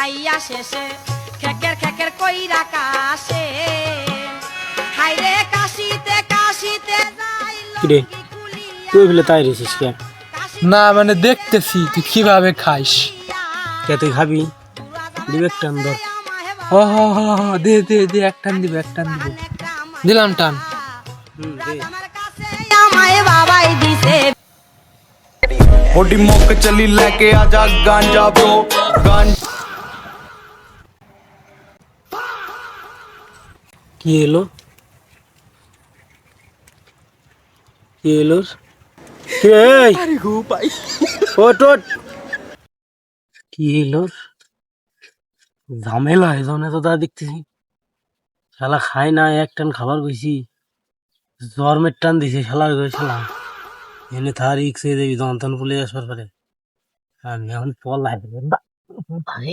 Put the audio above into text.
খাইয়া শেষে খেকের খেকের কইরা কাশে হাইরে কাশিতে কাশিতে যাই কিরে তুই বলে তাই রেছিস কে? না মানে দেখতেছি তুই কিভাবে খাইস। কে তুই খাবি? দিবে টান ধর। হ হ হ হ, দে দে দে, এক টান দিব, এক টান দিব। দিলাম টান। দে। আমায় বাবাই দিছে मोटी मोक चली लेके आजा गांजा ब्रो गांजा কি এলো? কি এলো? এই अरे गो भाई ওট ওট। কি এলো? ঝামেলা এজনে তো তা দেখতেছি শালা খাই না, এক টান খাবার কইছি জ্বর টান দিছে শালা শালা এনে থার রিক্সে দেবি যন্ত্রণ পুলে আসবার পারে। আমি এখন পল লাগবে ভাই